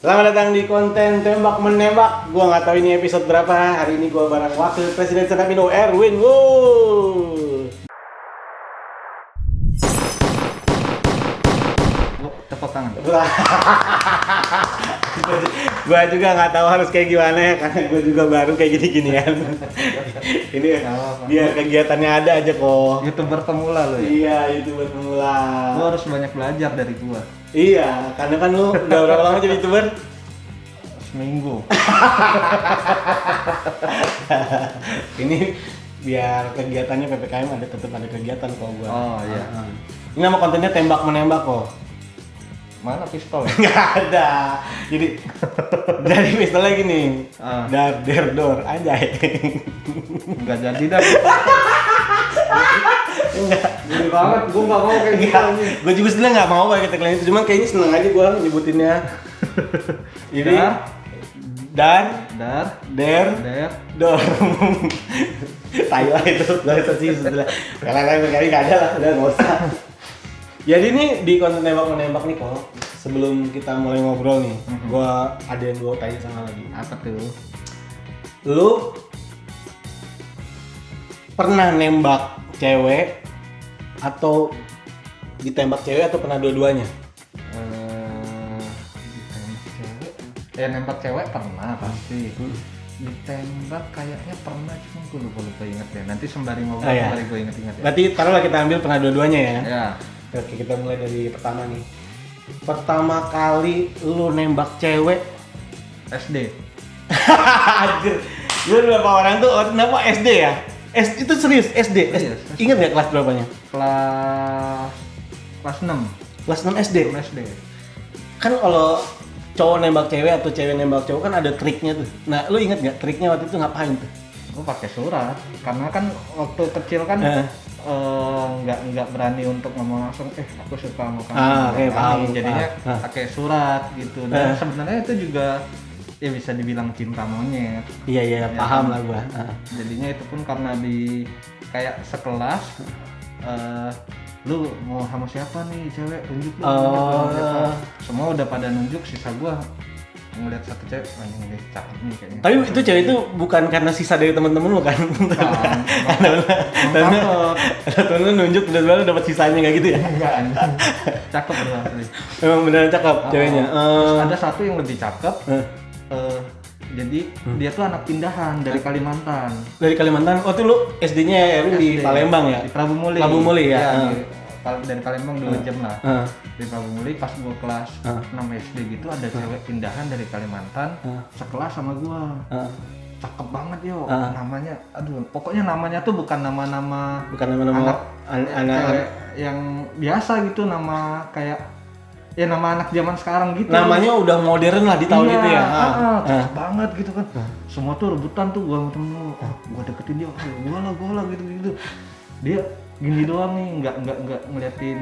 Selamat datang di konten tembak menembak. Gua nggak tahu ini episode berapa. Hari ini gua bareng Wakil Presiden Senapino Erwin. Wow. Tepuk tangan. Gua juga nggak tahu harus kayak gimana ya, karena gua juga baru kayak gini-ginian. Ini biar kegiatannya ada aja kok. YouTuber pemula lo ya? Iya, YouTuber pemula. Lo harus banyak belajar dari gua. Iya, karena kan lu udah berapa lama jadi YouTuber? Seminggu. Ini biar kegiatannya PPKM tetap ada kegiatan kok gua. Oh iya. Ini nama kontennya tembak menembak kok. Mana pistol? Nggak ada. Jadi pistolnya gini. Dar der dor anjay. Enggak jadi dah. Enggak. Gini banget, gua enggak mau kayak gitu. Gue juga sebenarnya nggak mau pakai tagline itu, cuman kayaknya seneng aja gue nyebutinnya. Ini dar der dor. Tayo itu gak usah sih setelah kalian nggak ada lah, udah nggak usah. Jadi nih di konten tembak menembak nih kok, sebelum kita mulai ngobrol nih, gua ada yang gua tanya sama lagi. Apa tuh? Lu pernah nembak cewek atau ditembak cewek atau pernah dua-duanya? Ditembak cewek. Ya nembak cewek pernah pasti. Ditembak kayaknya pernah, cuma gue lupa inget ya. Nanti sembari ngobrol sembari gue inget-inget ya. Berarti taruhlah kita ambil pernah dua-duanya ya. Ya. Oke, kita mulai dari pertama nih. Pertama kali lu nembak cewek SD. anjir. Lu berapa orang tuh kenapa SD ya? Itu serius SD. Serius, Ingat nggak kelas berapanya? Kelas 6. Kelas 6 SD. 6 SD. Kan kalau cowok nembak cewek atau cewek nembak cowok kan ada triknya tuh. Nah, lu inget nggak triknya waktu itu ngapain tuh? Gue pakai surat, karena kan waktu kecil kan nggak berani untuk ngomong langsung, aku suka sama kamu. Paham. Jadinya pakai surat gitu. Dan sebenarnya itu juga ya bisa dibilang cinta monyet. Iya, Ya, paham kan? lah gua. Jadinya itu pun karena di kayak sekelas, lu mau sama siapa nih cewek, tunjuk lu. Semua udah pada nunjuk, sisa gua ngeliat satu cewek, ini cakep nih kayaknya. Tapi itu cewek itu bukan karena sisa dari teman-teman lu kan? Karena temen lu nunjuk udah dapat sisanya nggak gitu ya? Enggak, cakep bro asli. Emang beneran cakep ceweknya. Terus ada satu yang lebih cakep. Jadi dia tuh anak pindahan dari Kalimantan. Dari Kalimantan. Oh tuh lu SD-nya Erwin di Palembang ya? Di Prabu Muli. Prabu Muli ya. Dari Palembang 2 jam lah. Di Prabu Muli pas gua kelas 6 SD gitu ada cewek pindahan dari Kalimantan sekelas sama gua. Cakep banget yo. Namanya pokoknya namanya tuh bukan nama-nama anak cewek yang biasa gitu, nama kayak ya nama anak zaman sekarang gitu. Namanya udah modern lah di tahun itu ya. Cakep banget gitu kan. Semua tuh rebutan tuh gua sama temen lu. Gua deketin dia, gua lah gitu. Dia gini doang nih, nggak ngeliatin.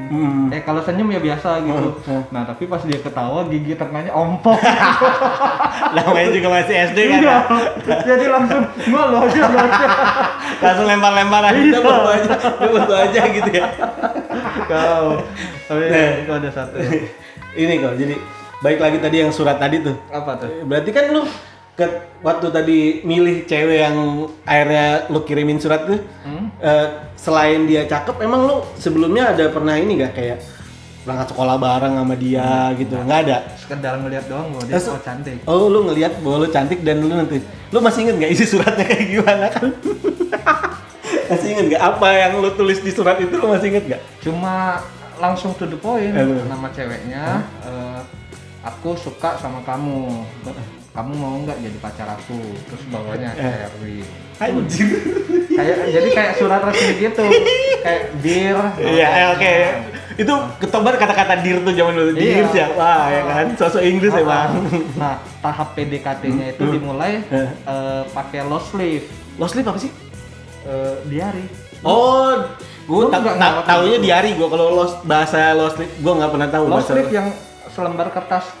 Kalau senyum ya biasa gitu. Nah tapi pas dia ketawa gigi tengahnya ompong. Namanya juga masih SD kan? Iya. Jadi langsung gua lo aja. Langsung lempar-lempar aja. Dia butuh aja gitu ya. Kau. Tapi itu ada satu. Ini kok. Jadi baik lagi tadi yang surat tadi tuh. Apa tuh? Berarti kan lu waktu tadi milih cewek yang akhirnya lu kirimin surat tuh, selain dia cakep, emang lu sebelumnya ada pernah ini gak kayak berangkat sekolah bareng sama dia gitu? Nggak ada? Sekedar ngeliat doang bahwa dia cantik. Oh, lu ngeliat bahwa lu cantik dan lu masih inget gak isi suratnya kayak gimana kan? Masih inget gak apa yang lu tulis di surat itu, lu masih inget gak? Cuma langsung to the point. Nama ceweknya, aku suka sama kamu. Kamu mau nggak jadi pacar aku? Terus bawahnya Erwin. Anjir. Jadi kayak surat resmi gitu. Kayak dear. Iya, oke. Itu ketobar kata-kata dear tuh zaman dulu. Dear siapa ya kan? Sosok Inggris emang. Nah, tahap PDKT-nya itu dimulai pakai low sleeve. Low sleeve apa sih? Diary. Oh, gue taunya diary gue. Kalau bahasa low sleeve gue nggak pernah tahu. Low sleeve yang selembar kertas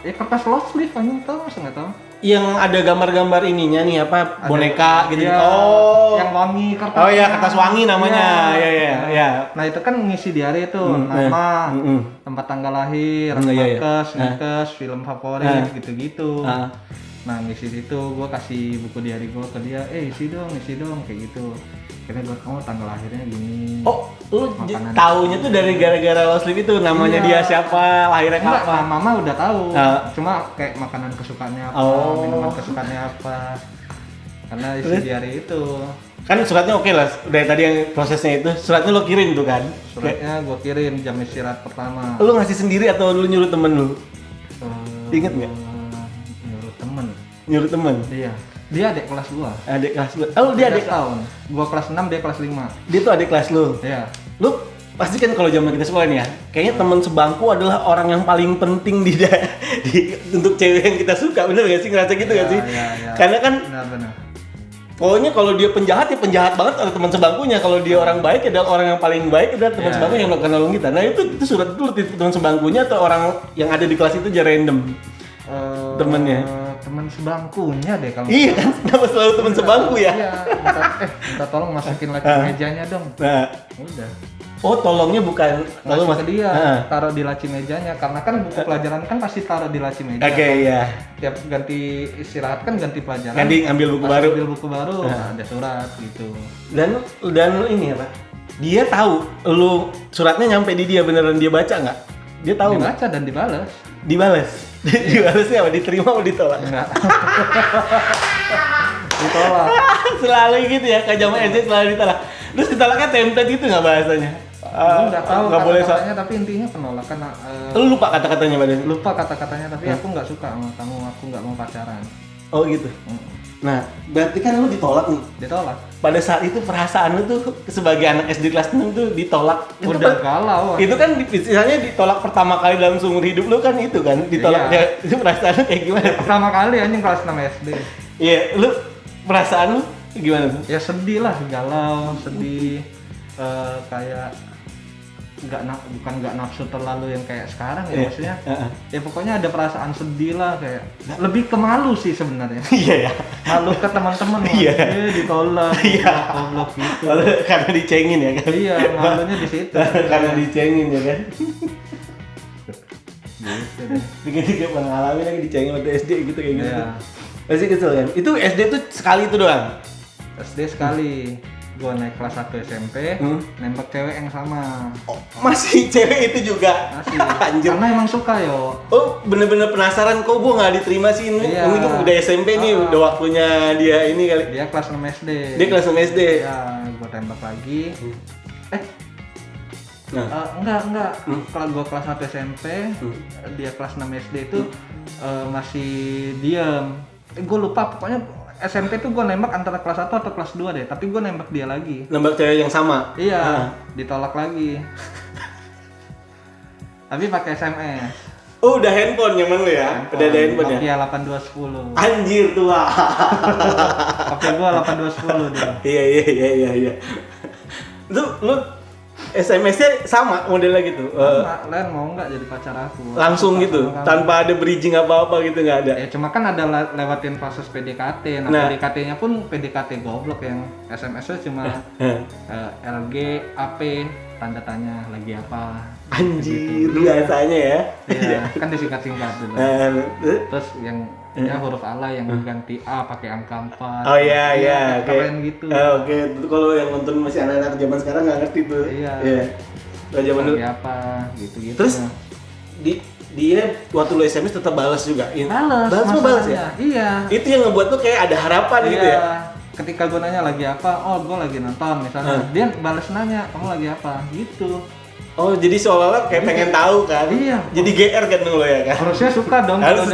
Ya kertas long sleeve kan, tau masa nggak tahu? Yang ada gambar-gambar ininya nih apa boneka gitu. Iya, Oh. yang wangi kertas. Oh iya, kertas wangi namanya. Iya. Nah itu kan ngisi diary itu nama, tempat tanggal lahir, nakes, film favorit gitu-gitu. Nah ngisi situ gue kasih buku diary gue ke dia, isi dong kayak gitu. Akhirnya gue tanggal lahirnya gini. Oh, lu taunya tuh dari gara-gara long sleeve itu namanya dia siapa, lahirnya kapan? Mama udah tahu. Cuma kayak makanan kesukaannya apa, minuman kesukaannya apa. Karena isi diary itu. Kan suratnya oke lah, dari tadi yang prosesnya itu, suratnya lo kirim tuh kan? Suratnya gue kirim jam istirahat pertama. Lu ngasih sendiri atau lu nyuruh temen lu? Ingat nggak? Nyuruh temen? Iya. Dia adik kelas gua. Adik kelas lu? Oh dia adik tahun. Gua kelas 6, dia kelas 5. Dia tuh adik kelas lu? Iya. Lu pasti kan kalau zaman kita sekolah nih ya, kayaknya teman sebangku adalah orang yang paling penting untuk cewek yang kita suka, bener gak sih? Ngerasa gitu gak sih? Iya. Karena kan benar. pokoknya kalau dia penjahat ya penjahat banget ada teman sebangkunya. Kalau dia orang baik adalah orang yang paling baik adalah teman sebangku yang melakukan nolong kita. Nah itu surat dulu teman sebangkunya atau orang yang ada di kelas itu aja random temennya. Teman sebangkunya deh kalau. Iya kan, kenapa selalu teman sebangku ya? Iya. Minta tolong masukin lagi mejanya dong. Nah, udah. Oh tolongnya bukan lalu masuk ke dia, taruh di laci mejanya. Karena kan buku pelajaran kan pasti taruh di laci meja. Oke, iya. Tiap ganti istirahat kan ganti pelajaran. Ambil buku baru. Ambil buku baru, ada surat gitu. Dan ini apa? Dia tahu lu suratnya nyampe di dia, beneran dia baca nggak? Dia tahu nggak? Dibaca dan dibalas. Dibalas? Dibalasnya apa? Diterima atau ditolak? Enggak. Ditolak. Selalu gitu ya, ke zaman SD selalu ditolak. Terus ditolaknya template gitu nggak bahasanya? Nggak tahu nggak boleh kata-katanya, tapi intinya penolakan. Lu lupa kata-katanya badan? Lupa kata-katanya, tapi aku nggak suka sama kamu, aku nggak mau pacaran. Oh gitu? Nah, berarti kan lu ditolak nih? Ditolak. Pada saat itu perasaan lu tuh sebagai anak SD kelas 6 tuh ditolak. Udah galau. Itu kan misalnya ditolak pertama kali dalam seumur hidup lu kan itu kan? Ditolak ya, itu perasaan lu kayak gimana? Pertama kali anjing kelas 6 SD. Iya, lu perasaan lu gimana tuh? Ya sedih lah, galau, sedih, kayak bukan nggak nafsu terlalu yang kayak sekarang ya, maksudnya ya pokoknya ada perasaan sedih lah, kayak lebih ke malu sih sebenarnya. Iya ya, malu ke teman-teman. Ditolak, goblok gitu. Karena dicengin ya kan? Iya, malunya di situ. Karena dicengin ya kan? Gitu deh. Dikit-dikit mengalami lagi dicengin waktu SD gitu kayak gitu. Pasti kesel kan? Itu SD tuh sekali itu doang? SD sekali. Gua naik kelas 1 SMP, nembak cewek yang sama. Oh, masih cewek itu juga? Masih. Anjir. Karena emang suka yo. Oh, bener-bener penasaran kok gua nggak diterima sih ini. Iya. Mungkin udah SMP nih, udah waktunya dia ini kali. Dia kelas 6 SD. Dia kelas 6 SD. Ya, gua tembak lagi. Enggak. Kalau gua kelas 1 SMP, dia kelas 6 SD itu masih diam. Gua lupa, pokoknya SMP tuh gue nembak antara kelas 1 atau kelas 2 deh, tapi gue nembak dia lagi. Nembak cewek yang sama? Iya, ditolak lagi. Tapi pakai SMS. Oh, udah handphone nyaman lu ya? Udah ada handphone ya? Nokia 8210. Anjir tua. Pakai gue 8210 dia. Iya. Lu SMS-nya sama modelnya gitu? Len mau nggak jadi pacar aku? Langsung gitu? Tanpa ada bridging apa-apa gitu nggak ada? Ya cuma kan ada lewatin proses PDKT. Nah PDKT-nya pun PDKT goblok yang SMS-nya cuma LG, AP, tanda tanya lagi apa. Anjir, biasanya ya? Iya, kan disingkat-singkat dulu. Terus yang huruf alay yang ganti A pakai angka 4. Oh iya, keren gitu. Oke. Kalau yang nonton masih anak-anak zaman sekarang nggak ngerti tuh. Iya. Kalau zaman dulu apa gitu. Terus dia waktu lu SMS tetap balas juga. Balas ya? Iya. Itu yang ngebuat tuh kayak ada harapan gitu ya. Ketika gue nanya lagi apa, gue lagi nonton misalnya. Dia balas nanya, kamu lagi apa? Gitu. Oh, jadi seolah-olah kayak pengen tahu kan? Iya. Jadi GR kan lo ya kan? Harusnya suka dong. Harus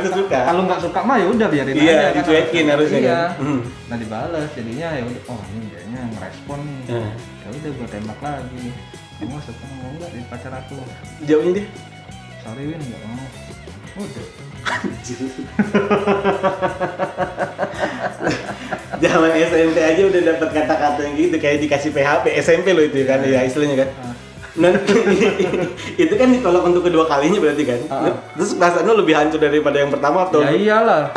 suka. Kalau nggak suka mah ya udah biarin aja. Iya, dicuekin harusnya. Iya. Kan? Nah dibalas, jadinya ya udah. Oh ini kayaknya ngerespon nih. Ya udah gue tembak lagi. Kamu suka mau nggak jadi pacar aku? Jawabnya dia? Sorry Win, nggak mau. Udah. Anjir. Zaman SMP aja udah dapat kata-kata yang gitu, kayak dikasih PHP. SMP lo itu kan ya istilahnya kan. Nah, itu kan ditolak untuk kedua kalinya berarti kan? Terus perasaan lu lebih hancur daripada yang pertama atau? Ya iyalah.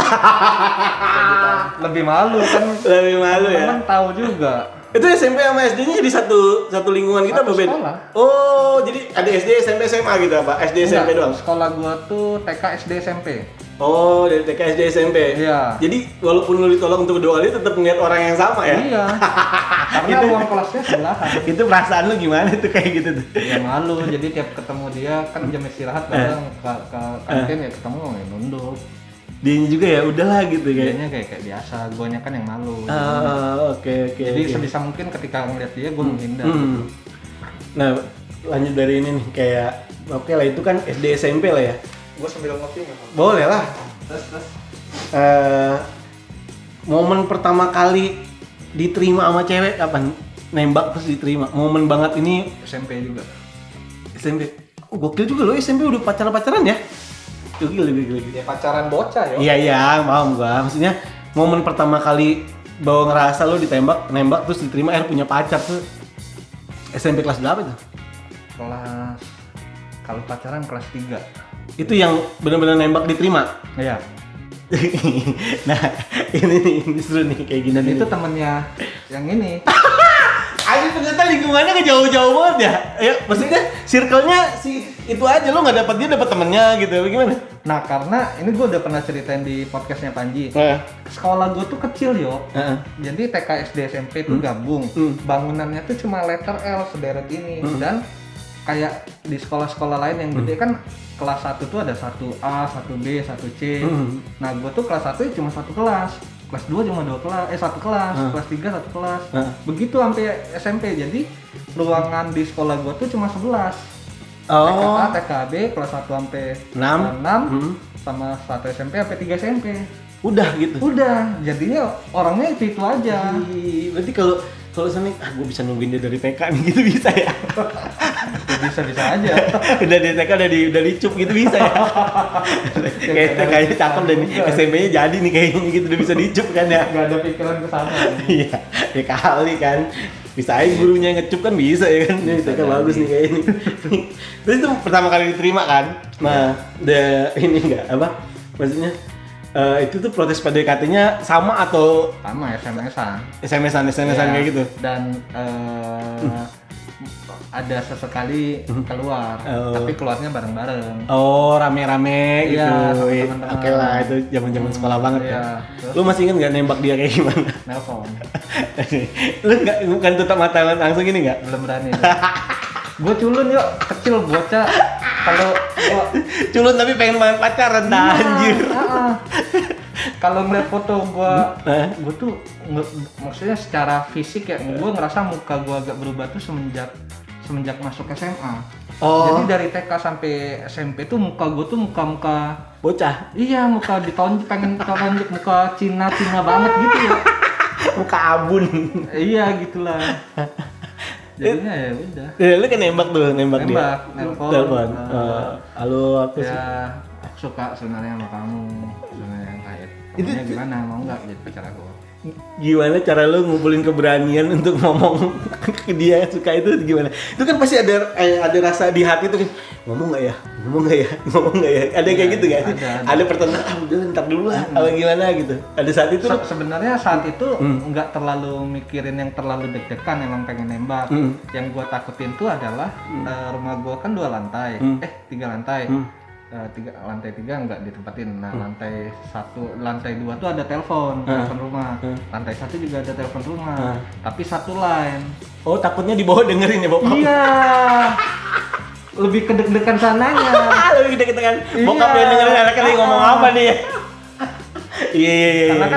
Lebih malu kan. Lebih malu ya. Temen tahu juga. Itu SMP sama SD-nya jadi satu lingkungan kita apa beda? Sekolah. Oh, jadi ada SD, SMP, SMA gitu apa? SD, SMP doang? Sekolah gua tuh TK, SD, SMP. Oh, dari TK, SD, SMP. Iya. Jadi walaupun lu ditolak untuk kedua kali tetap ngeliat orang yang sama ya? Iya. Karena ruang kelasnya sebelahan. Itu perasaan lu gimana tuh kayak gitu tuh? Ya malu, jadi tiap ketemu dia kan jam istirahat kadang ke kantin ya ketemu ya nunduk. Dianya juga ya udahlah gitu Dianya kayak biasa, guanya kan yang malu. Oke. Jadi sebisa mungkin ketika ngeliat dia gua menghindar. Nah, lanjut dari ini nih kayak oke lah itu kan SD SMP lah ya. Gua sambil ngopi nggak? Boleh lah. Terus. Momen pertama kali diterima sama cewek kapan? Nembak terus diterima. Momen banget ini SMP juga. SMP. Oh, gokil juga lo SMP udah pacaran ya? Gokil. Ya pacaran bocah yo. Iya, paham gua. Maksudnya momen pertama kali bawa ngerasa lo nembak terus diterima punya pacar tuh SMP kelas berapa tuh? Kalau pacaran kelas 3. Itu yang benar-benar nembak diterima. Iya. Nah, ini seru nih kayak gini. Dan itu temennya yang ini. Ayo ternyata lingkungannya ke jauh-jauh banget ya. Ya, maksudnya circle-nya si itu aja lo nggak dapat dia dapat temennya gitu. Bagaimana? Nah, karena ini gue udah pernah ceritain di podcastnya Panji. Sekolah gue tuh kecil yo. Jadi TK, SD, SMP tuh gabung. Bangunannya tuh cuma letter L sederet ini dan kayak di sekolah-sekolah lain yang gede kan kelas 1 tuh ada 1A, 1B, 1C. Nah, gue tuh kelas 1 cuma satu kelas. Kelas 2 cuma satu kelas, kelas 3 satu kelas. Begitu sampai SMP. Jadi ruangan di sekolah gue tuh cuma 11. TKA, TKB kelas 1 sampai 6 sama 1 SMP sampai 3 SMP. Udah gitu. Udah. Jadinya orangnya itu aja. Berarti kalau sana gue bisa nungguin dia dari TK nih gitu bisa ya. Bisa aja. Udah di TK udah dicup gitu bisa ya. Kayak TK-nya cakep dan SMP-nya jadi nih kayaknya gitu udah bisa dicup kan ya. Gak ada pikiran ke sana. Iya, ya kali kan. Bisa aja gurunya ngecup kan bisa ya kan. Ini TK bagus nih kayaknya. Terus itu pertama kali diterima kan. Nah, ini enggak apa? Maksudnya itu tuh protes PDKT-nya sama atau sama SMS-an ya, kayak gitu. Dan ada sesekali keluar, tapi keluarnya bareng-bareng. Oh, rame-rame gitu. Iya, Oke lah, itu zaman-zaman sekolah banget iya. kan. Lu masih inget nggak nembak dia kayak gimana? Nelpon. Lu nggak bukan tutup mata langsung gini nggak? Belum berani. Gue culun yuk, kecil bocah. Kalau culun tapi pengen main pacaran dah anjir. Kalau ngeliat foto gue tuh maksudnya secara fisik ya, gue ngerasa muka gue agak berubah tuh semenjak masuk SMA. Jadi dari TK sampai SMP tuh muka gue tuh muka bocah. Iya, muka pengen ditonjok, muka Cina banget gitu ya. Muka abun. Iya gitulah. Jadinya ya udah. Lu kan nembak dia. Telepon. Halo, aku ya, aku suka sebenarnya sama kamu. Sebenarnya kayak itu gimana, mau nggak jadi pacar aku? Gimana cara lu ngumpulin keberanian untuk ngomong ke dia suka itu gimana? Itu kan pasti ada rasa di hati tuh kan, ngomong nggak ya? Ada kayak gitu kan? Ada pertentangan, udah ntar dulu lah, apa gimana gitu. Ada saat itu sebenarnya saat itu nggak terlalu mikirin yang terlalu deg-degan, emang pengen nembak. Yang gua takutin tuh adalah rumah gua kan 3 lantai. Lantai 3 nggak ditempatin. Nah, lantai 2 tuh ada telepon rumah. Lantai 1 juga ada telepon rumah. Tapi satu line. Oh, takutnya dibawa dengerin ya, bokap? Iya. Lebih kedeg-degan sananya. Lebih kedeg-degan. Bokap yang dengerin anaknya lagi ngomong apa nih? Iya. Karena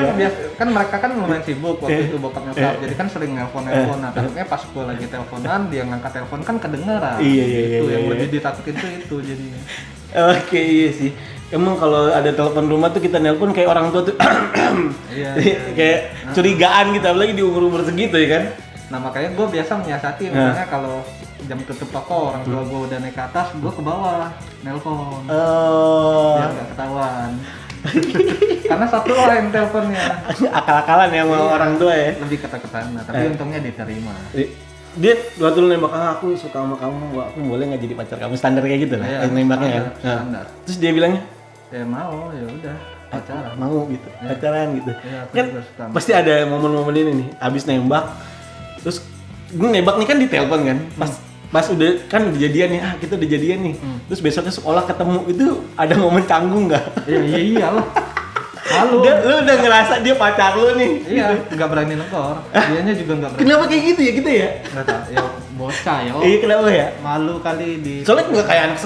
kan mereka kan lumayan sibuk waktu itu bokap nyokap. Jadi kan sering nelpon. Nah, takutnya pas gue lagi teleponan, dia ngangkat telepon kan kedengeran. Iya. Itu yang lebih ditakutin tuh itu jadinya. Oke, iya sih. Emang kalau ada telepon rumah tuh kita nelpon kayak orang tua tuh iya. Kayak curigaan gitu, apalagi di umur-umur segitu ya kan. Nah, makanya gue biasa menyiasati misalnya kalau jam tutup toko orang tua gue udah naik ke atas, gue ke bawah nelpon. Biar nggak ketahuan. Karena satu line teleponnya. Akal-akalan ya sama orang tua ya. Lebih kata-katana, tapi untungnya diterima. dia waktu lu nembak, aku suka sama kamu, aku boleh nggak jadi pacar kamu, standar kayak gitu lah, nembaknya kan. Standar. Terus dia bilangnya, Ya mau, ya udah pacaran. mau gitu, pacaran gitu. Iya, aku Kan juga suka. pasti ada momen-momen ini nih, abis nembak, terus gue nembak nih kan di telepon kan, pas udah kan dijadian nih, kita udah jadian nih, terus besoknya sekolah ketemu, itu ada momen canggung nggak? Iya iyalah. Malu. Lu udah ngerasa dia pacar lu nih? Iya, nggak berani negor. Dianya juga nggak berani. Kenapa kayak gitu ya kita ya? Nggak tahu, ya bocah ya. Iya kenapa ya? Malu kali di. Soalnya nggak kayak anak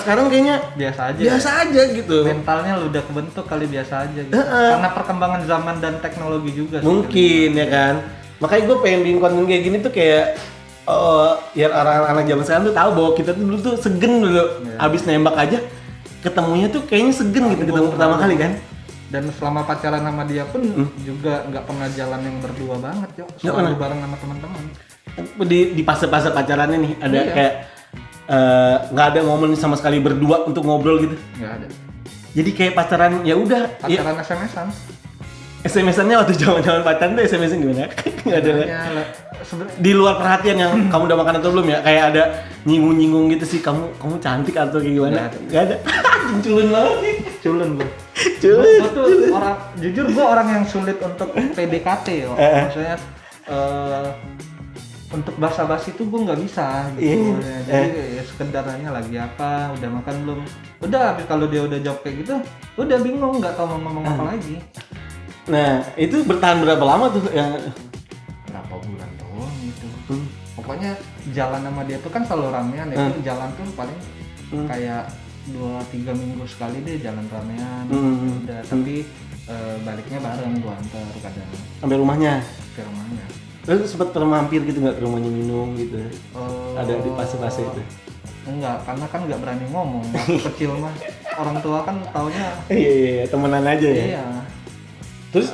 sekarang kayaknya Biasa aja. biasa aja gitu. Mentalnya lu udah kebentuk kali biasa aja gitu. Karena perkembangan zaman dan teknologi juga sih. Mungkin ya kan. Makanya gue pengen bikin konten kayak gini tuh kayak biar anak-anak zaman sekarang tuh tahu bahwa kita tuh dulu tuh segen dulu. Abis nembak aja ketemunya tuh kayaknya segen gitu ketemu pertama kali kan. Dan selama pacaran sama dia pun juga nggak pernah jalan yang berdua banget, Yuk. Selalu bareng sama teman-teman. Di fase-fase pacarannya nih ada kayak nggak ada momen sama sekali berdua untuk ngobrol gitu. Nggak ada. Jadi kayak pacaran ya udah. Pacaran SMS-an. SMS-annya waktu zaman pacaran tuh SMS-nya gimana? Nggak ada. Di luar perhatian yang kamu udah makan atau belum ya? Kayak ada nyinggung-nyinggung gitu sih, kamu cantik atau kayak gimana? Nggak ada. Culun banget sih. Culun gue. Culun. Gue tuh jujur gue orang yang sulit untuk PDKT yo. Maksudnya untuk basa-basi tuh gue nggak bisa gitu. Jadi ya sekedarnya lagi apa, udah makan belum? Udah, habis kalau dia udah jawab kayak gitu, udah bingung nggak tahu mau ngomong apa lagi. Nah, itu bertahan berapa lama tuh yang Berapa bulan doang gitu. Pokoknya jalan sama dia tuh kan selalu ramean ya. Jalan tuh paling kayak 2-3 minggu sekali deh jalan ramean. Udah, tapi baliknya bareng gua antar kadang sampai rumahnya? ke rumahnya. Lalu sempat mampir gitu nggak ke rumahnya minum gitu? Ada di fase-fase itu? Enggak, karena kan nggak berani ngomong. Waktu kecil mah orang tua kan taunya Iya, temenan aja ya? iya. Terus?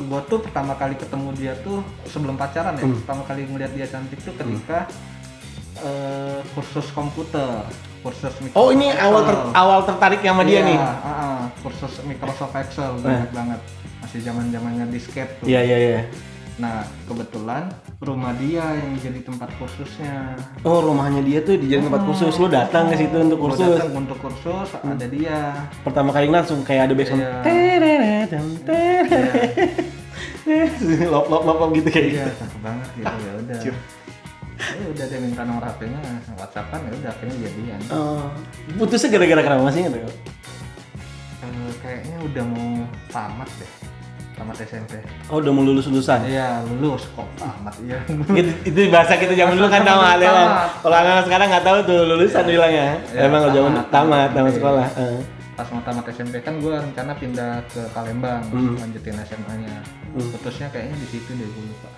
Gua tuh pertama kali ketemu dia tuh sebelum pacaran ya, pertama kali ngeliat dia cantik tuh ketika kursus komputer, kursus Microsoft Oh ini Excel. awal tertarik sama dia nih? Kursus Microsoft Excel banyak banget, masih zamannya disket tuh. Iya. Nah kebetulan rumah dia yang jadi tempat kursusnya. Oh rumahnya dia tuh dijadiin tempat kursus, lu datang ke situ untuk kursus? Gua datang untuk kursus, ada dia. Pertama kali langsung kayak ada backsound lop gitu kayak Iya, gitu. cakep banget gitu ya udah. Ya udah dia minta nomor HP-nya, WhatsApp-an ya udah akhirnya jadian. Putusnya gara-gara kenapa masih ingat ya? Kayaknya udah mau tamat deh. Tamat SMP. Oh udah mau lulusan? Iya, lulus kok tamat iya. Itu bahasa kita zaman dulu kan tamat ya bang. Kalau anak sekarang nggak tahu tuh lulusan bilangnya. Emang kalau zaman tamat sekolah. Pas mau tamat SMP kan gue rencana pindah ke Palembang, lanjutin SMA-nya. Putusnya kayaknya di situ deh gue lupa.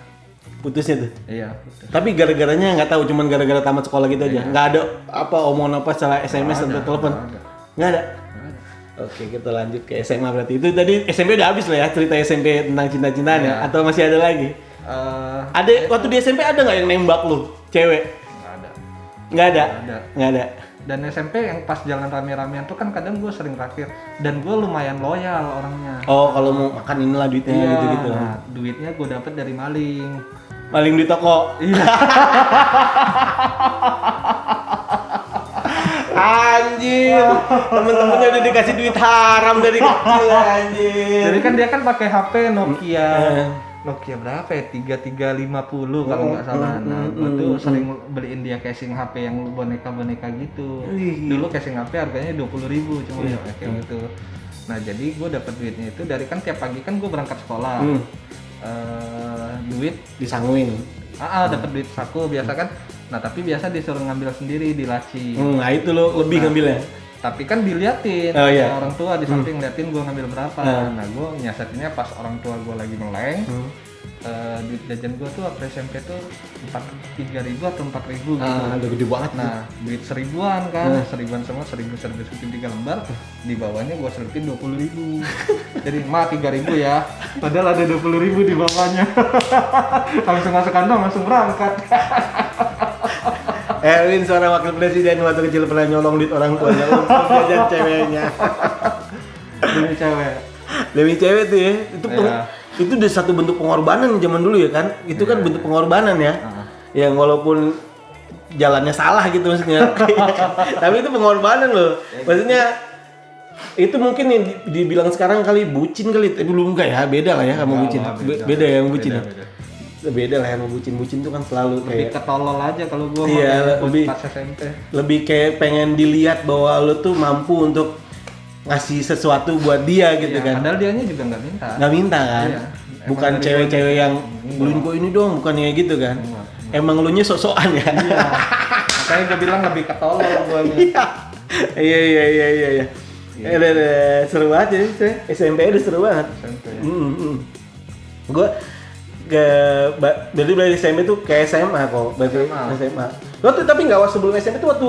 Putusnya tuh? Iya, putus. Tapi gara-garanya nggak tahu, cuman gara-gara tamat sekolah gitu aja. Nggak ada apa omongan apa setelah SMS atau telepon? Nggak ada. Oke, kita lanjut ke SMA berarti. Itu tadi SMP udah habis lah ya, cerita SMP tentang cinta-cintaan ya? Atau masih ada lagi? Ada waktu di SMP ada nggak yang nembak lu, cewek? Nggak ada. Nggak ada. Dan SMP yang pas jalan rame-ramean tuh kan kadang gue sering raktir dan gue lumayan loyal orangnya. Oh, kalau mau makan inilah duitnya gitu-gitu. Nah, duitnya gue dapet dari maling. Maling di toko. Iya. Anjir, temen-temennya udah dikasih duit haram dari kecil anjir. Jadi kan dia kan pakai HP Nokia. Nokia berapa ya? 3350 kalau nggak salah. Nah, gue tuh sering beliin dia casing HP yang boneka-boneka gitu. Dulu casing HP harganya 20.000 cuma ya kayak gitu. Nah, jadi gue dapet duitnya itu dari kan tiap pagi kan gue berangkat sekolah. Duit Disanguin. dapat duit saku biasa kan. Nah, tapi biasa disuruh ngambil sendiri di laci. Nah, itu lo lebih ngambilnya. Tapi kan diliatin orang tua di samping liatin gue ngambil berapa. Nah gue nyasetinnya pas orang tua gue lagi meleng. Duit jajan gue tuh waktu SMP tuh 3.000 atau 4.000 gitu. Udah gede banget. Nah duit 1.000-an kan, 1.000-an semua, 1.000 selipin 3 lembar. Di bawahnya gue selipin 20.000. Jadi 3.000 ya, padahal ada 20.000 di bawahnya. Langsung masuk kantong, langsung berangkat. Erwin seorang wakil presiden waktu kecil pernah nyolong duit orang tuanya untuk jajan ceweknya. Demi cewek tuh ya. Itu udah satu bentuk pengorbanan zaman dulu ya kan. Itu kan bentuk pengorbanan ya. yang walaupun jalannya salah gitu maksudnya. Tapi itu pengorbanan loh. Maksudnya itu mungkin yang dibilang sekarang kali bucin kali, dulu enggak ya, beda lah ya sama bucin. Beda ya sama bucin. Beda lah sama bucin tuh kan selalu lebih kayak ketolol aja kalau gua lebih pas SMP. Lebih kayak pengen dilihat bahwa lo tuh mampu untuk ngasih sesuatu buat dia gitu kan. Padahal dianya juga nggak minta kan. Iya. Bukan cewek-cewek yang beliin gua ini dong, bukan kayak gitu kan. Emang lu nya sok-sokan ya. Iya. Makanya gua bilang lebih ketolol gua. Iya. Seru banget ya, SMP udah seru banget. SMP. Gue berarti dari SMP tuh ke SMA kok, berarti SMA. Lo tuh tapi nggak sebelum SMP tuh waktu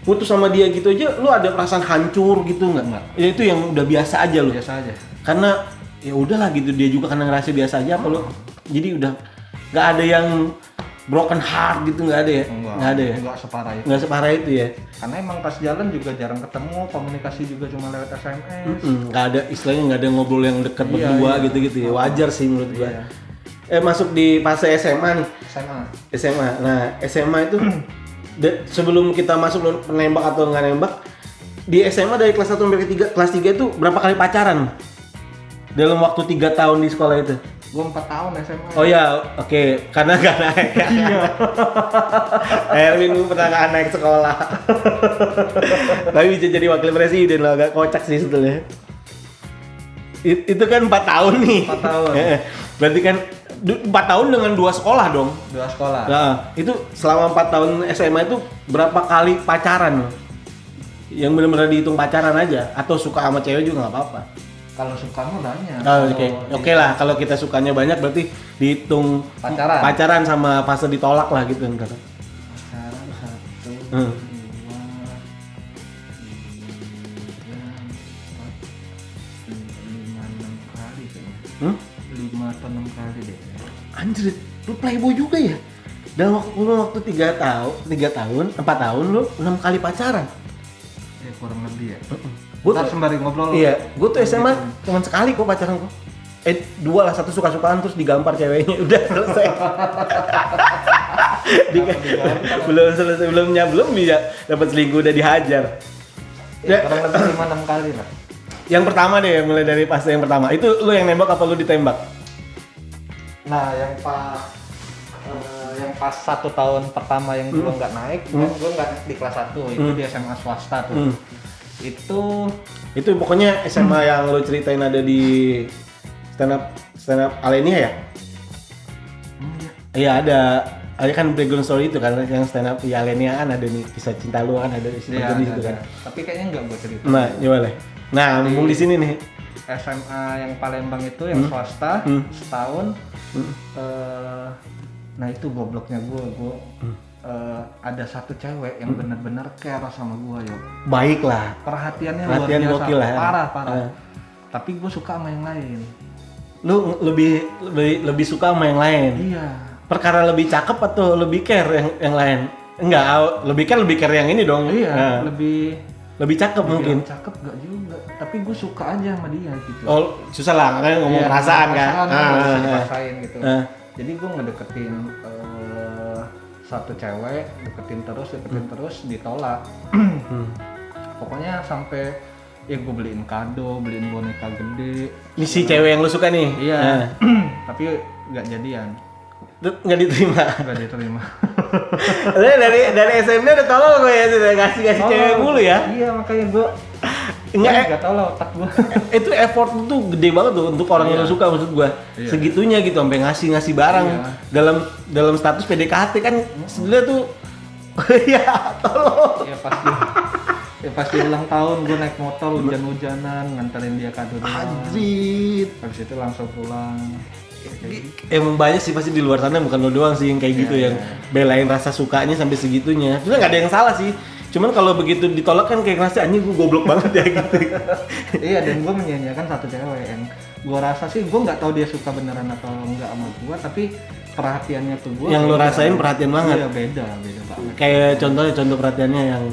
putus sama dia gitu aja, lo ada perasaan hancur gitu nggak? Ya itu yang udah biasa aja lo. Biasa aja. Karena ya udahlah gitu, dia juga karena ngerasa biasa aja apa lo. Jadi udah nggak ada yang broken heart gitu, nggak ada ya? Nggak ada ya? Nggak separah itu ya? Karena emang pas jalan juga jarang ketemu, komunikasi juga cuma lewat SMS. Nggak ada, istilahnya nggak ada ngobrol yang dekat berdua gitu-gitu ya, wajar sih menurut gua. Masuk di fase SMA nih. SMA. Nah SMA itu sebelum kita masuk nembak atau nggak nembak, di SMA dari kelas 1 sampai kelas 3 itu berapa kali pacaran? Dalam waktu 3 tahun di sekolah itu? Gue 4 tahun SMA. Oh ya, oke. Karena gak naik. Iya. Erwin pernah gak naik sekolah. Tapi bisa jadi wakil presiden loh, agak kocak sih sebetulnya. Itu kan 4 tahun nih. 4 tahun. Berarti kan 4 tahun dengan 2 sekolah dong. 2 sekolah. Nah, itu selama 4 tahun SMA itu berapa kali pacaran? Yang benar-benar dihitung pacaran aja, atau suka sama cewek juga nggak apa-apa? Kalau suka mah banyak. Oke lah, kalau kita sukanya banyak berarti dihitung pacaran sama fase ditolak lah gitu kan. Pacaran 1, 2, 3, 4, 5, 6 kali kayaknya. 5 atau 6 kali deh. Anjir, lu playboy juga ya? Dalam waktu 4 tahun lu 6 kali pacaran. Ya kurang lebih ya. Gua tuh sembari ngobrol. Iya, gua tuh SMA cuma sekali kok pacaran gua. 2 lah, 1 suka-sukaan terus digampar ceweknya, udah selesai. belum bisa dapat selingkuh udah dihajar. Ya, kurang lebih 5-6 kali lah. Yang pertama deh, mulai dari fase yang pertama. Itu lu yang nembak apa lu ditembak? Nah, yang pas 1 tahun pertama yang gua nggak naik, kan gua nggak di kelas 1, itu di SMA swasta tuh. Itu pokoknya SMA yang lo ceritain ada di stand up Alenia ya? Iya ada kan background story itu kan yang stand up di Alenia kan ada nih kisah cinta lu kan ada di situ kan. Tapi kayaknya nggak gua cerita. Nah, coba deh. Nah, mumpung di sini nih. SMA yang Palembang itu yang swasta setahun. Nah itu gobloknya gua ada satu cewek yang benar-benar care sama gua yo. Baik lah. Perhatiannya luar biasa. Gokil lah. Parah. Tapi gua suka sama yang lain. Lu lebih suka sama yang lain? Iya. Perkara lebih cakep atau lebih care yang lain? Enggak, lebih care yang ini dong. Iya, lebih cakep mungkin. Cakep gak juga, tapi gue suka aja sama dia gitu. Oh, susah lah, kan ngomong perasaan kan. Rasain gitu. Jadi gue ngedeketin satu cewek, deketin terus ditolak. Pokoknya sampai ya gue beliin kado, beliin boneka gede. Ini si cewek yang lu suka nih? Iya. Tapi gak jadian. Nggak diterima. dari SMP udah tolol gue ya, udah ngasih cewek mulu ya. Iya, makanya gue nggak tahu lah otak gue. Itu effort tuh gede banget tuh untuk orang yang lu suka, maksud gue. Segitunya gitu, sampai ngasih barang dalam status PDKT kan sebenarnya tuh ya tolol. Ya pasti ulang tahun gue naik motor hujan-hujanan nganterin dia kado doang. Anjrit. Habis itu langsung pulang. Emang banyak sih pasti di luar sana, bukan lo doang sih yang kayak gitu yang belain rasa sukanya sampai segitunya. Sebenarnya nggak ada yang salah sih. Cuman kalau begitu ditolak kan kayak ngerasa anjing gue goblok banget ya gitu. Iya, dan gue menyia-nyiakan satu cewek yang gue rasa sih gue nggak tahu dia suka beneran atau enggak sama gue, tapi perhatiannya tuh gue. Yang lo rasain perhatian banget. Iya, beda banget. Kayak contoh perhatiannya yang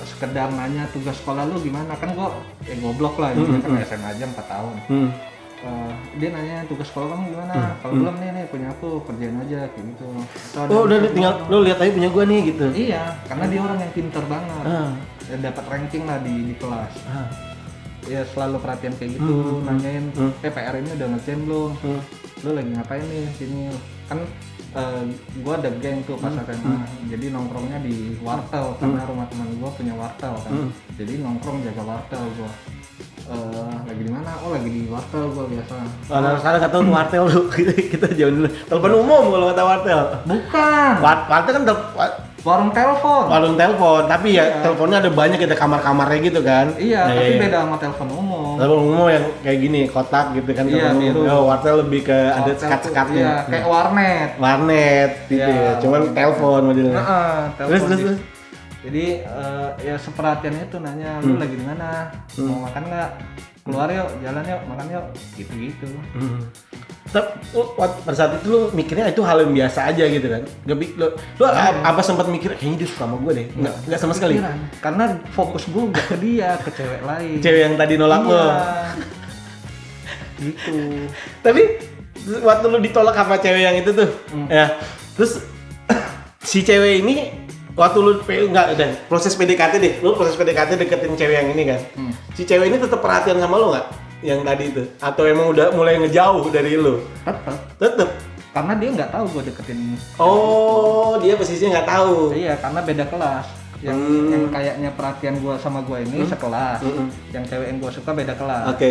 sekedar nanya tugas sekolah lu gimana, kan gue goblok lah, kan SMA aja 4 tahun. dia nanya tugas sekolah kamu gimana, kalau belum nih punya aku kerjain aja kayak gitu. Oh udah tinggal lo lihat aja punya gua nih gitu. Iya, karena dia orang yang pinter banget, dan dapat ranking lah di kelas. Ya selalu perhatian kayak gitu, nanyain PR ini udah ngerjain belum, lo lagi ngapain nih sini kan. Gua ada geng tuh pas SMA, jadi nongkrongnya di wartel karena rumah teman gua punya wartel kan, jadi nongkrong jaga wartel gua. Lagi di mana? Oh lagi di wartel gua biasa. Nah, sekarang nggak tahu wartel lu, kita jauh dulu. Telepon umum kalau kata wartel. Bukan. Wartel kan Warung telepon. Warung telepon, tapi ya teleponnya ada banyak, ada kamar-kamarnya gitu kan. Iya, nah, tapi beda sama telepon umum. Telepon umum yang kayak gini, kotak gitu kan. Iya, biru. Oh, wartel lebih ke ada sekat-sekatnya. Iya, kayak warnet. Warnet gitu ya. Cuman telepon modelnya. Telepon. Terus. Jadi ya seperhatiannya itu nanya, lu lagi di mana? Mau makan nggak? Keluar yuk, jalan yuk, makan yuk. Gitu-gitu. Tapi pada saat itu lu mikirnya itu hal yang biasa aja gitu kan? Lu apa sempat mikir kayaknya dia suka sama gue deh? Enggak sama sekali. Karena fokus gue gak ke dia, ke cewek lain. Cewek yang tadi nolak lo. Gitu. Tapi waktu lu ditolak sama cewek yang itu tuh, ya. Terus si cewek ini waktu lu proses PDKT deh. Lu proses PDKT deketin cewek yang ini kan. Si cewek ini tetap perhatian sama lu enggak? Yang tadi itu, atau emang udah mulai ngejauh dari lu? Tetep karena dia nggak tahu gue deketin. Oh, dia posisinya nggak tahu. Iya, karena beda kelas. Yang kayaknya perhatian gue sama gue ini sekelas. Yang cewek yang gue suka beda kelas. Oke,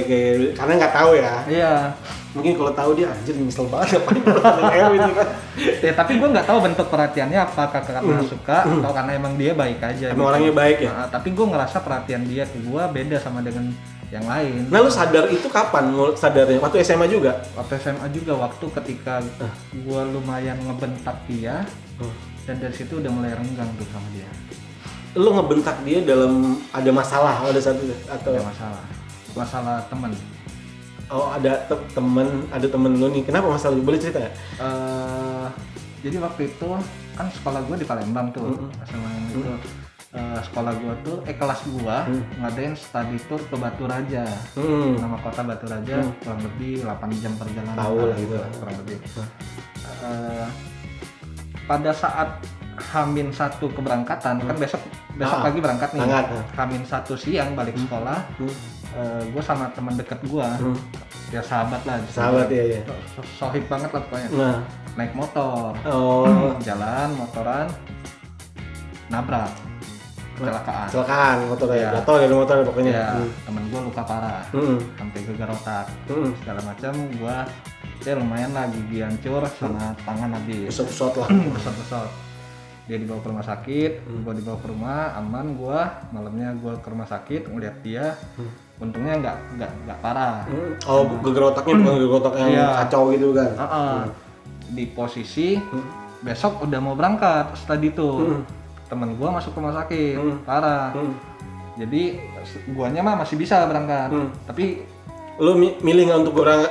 karena nggak tahu ya. Iya. Mungkin kalau tahu dia anjir nyesel banget ngapain ini kan. Ya, tapi gue nggak tahu bentuk perhatiannya apakah karena suka atau karena emang dia baik aja. Emang orangnya baik ya. Nah, tapi gue ngerasa perhatian dia ke gue beda sama dengan yang lain. Nah, lu sadar itu kapan sadarnya? Waktu SMA juga? Waktu SMA juga, waktu ketika gue lumayan ngebentak dia, dan dari situ udah mulai renggang tuh sama dia. Lu ngebentak dia dalam ada masalah pada saat itu? Atau ada masalah temen. Oh, ada temen lu nih. Kenapa masalah? Boleh cerita nggak? Jadi waktu itu kan sekolah gue di Palembang tuh, SMA itu. Sekolah gua tuh kelas gua ngadain study tour ke Batu Raja. Nama kota Batu Raja, kurang lebih 8 jam perjalanan. Tahu lah gitu kurang lebih. Pada saat H-1 keberangkatan, kan besok pagi berangkat nih. H-1 siang balik sekolah. Gua sama teman dekat gua. Ya sahabat lah. Sahabat ya. Sohib banget lah pokoknya. Naik motor. Jalan motoran. Nabrak. Kecelakaan motor ya. Jatuh dari motor pokoknya. Ya, temen gue luka parah. Sampai gegar otak. Segala macam gua lumayan lah, gigi hancur sama tangan habis. Besot lah. Besot. Dia dibawa ke rumah sakit, gua dibawa ke rumah, aman gua. Malamnya gua ke rumah sakit ngeliat dia. Untungnya enggak parah. Oh, gegar otaknya bukan gegar otak yang kacau gitu kan. Di posisi besok udah mau berangkat study tour. Temen gua masuk rumah sakit parah. Jadi guanya mah masih bisa berangkat. Tapi lu milih nggak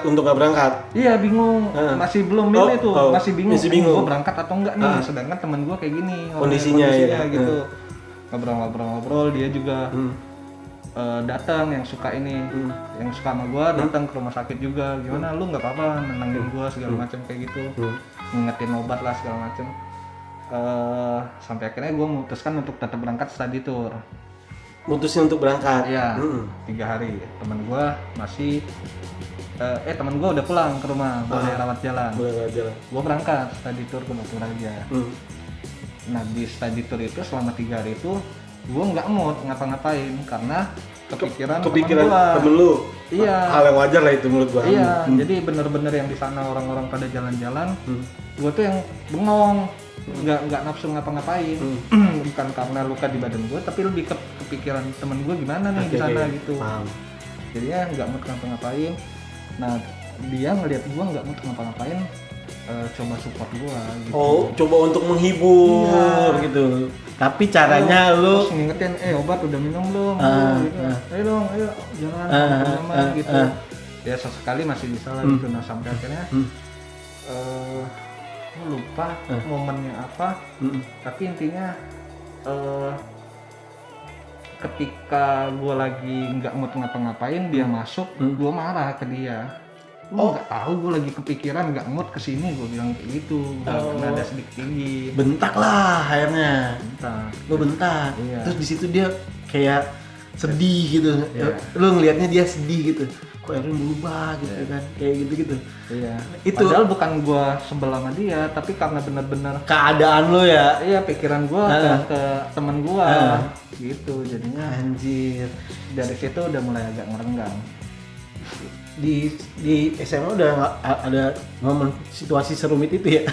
untuk nggak berangkat? Iya, bingung. Masih belum milih tuh. Masih bingung. Gua berangkat atau enggak nih. Sedangkan temen gua kayak gini kondisinya gitu. Ngobrol-ngobrol dia juga datang yang suka ini, yang suka sama gua datang ke rumah sakit juga. Gimana lu nggak apa-apa, nenangin gua segala macam kayak gitu. Ngingetin obat lah segala macam. Sampai akhirnya gue memutuskan untuk tetap berangkat study tour. Mutusin untuk berangkat? Iya, 3 hari. Temen gue masih temen gue udah pulang ke rumah, boleh rawat jalan. Gue berangkat study tour ke Batu Raja. Nah, di study tour itu selama 3 hari itu gue nggak mood ngapa-ngapain karena kepikiran temen lu. Iya. Hal yang wajar lah itu menurut gue. Iya, jadi bener-bener yang di sana orang-orang pada jalan-jalan, gue tuh yang bengong. Nggak nafsu ngapa-ngapain. Bukan karena luka di badan gue, tapi lebih kepikiran temen gue gimana nih di sana gitu. Jadinya nggak mood ngapa-ngapain. Nah, dia ngelihat gue nggak mood ngapa-ngapain, coba support gue gitu. Oh, coba untuk menghibur gitu. Tapi caranya lu ngingetin, obat udah minum belum? Gitu. Ayo dong, ayo jangan lama gitu. Ya sesekali masih bisa lah gitu. Nah, sampai akhirnya lupa momennya apa, tapi intinya ketika gue lagi nggak mau ngapa-ngapain, dia masuk, gue marah ke dia. Nggak tahu, gue lagi kepikiran, nggak mood kesini, gue bilang kayak gitu. Nada sedikit tinggi. Bentak lah akhirnya. Bentak. Lo bentak. Iya. Terus di situ dia kayak sedih gitu. Iya. Lo ngelihatnya dia sedih gitu. Kok Erwin berubah gitu kan. Kayak gitu-gitu. Iya. Itu padahal bukan gue sebel sama dia, tapi karena benar-benar keadaan lo ya. iya pikiran gue ke temen gue gitu, jadinya Anjir. dari situ udah mulai agak ngerenggang. Di SMA udah nggak ada momen situasi serumit itu ya?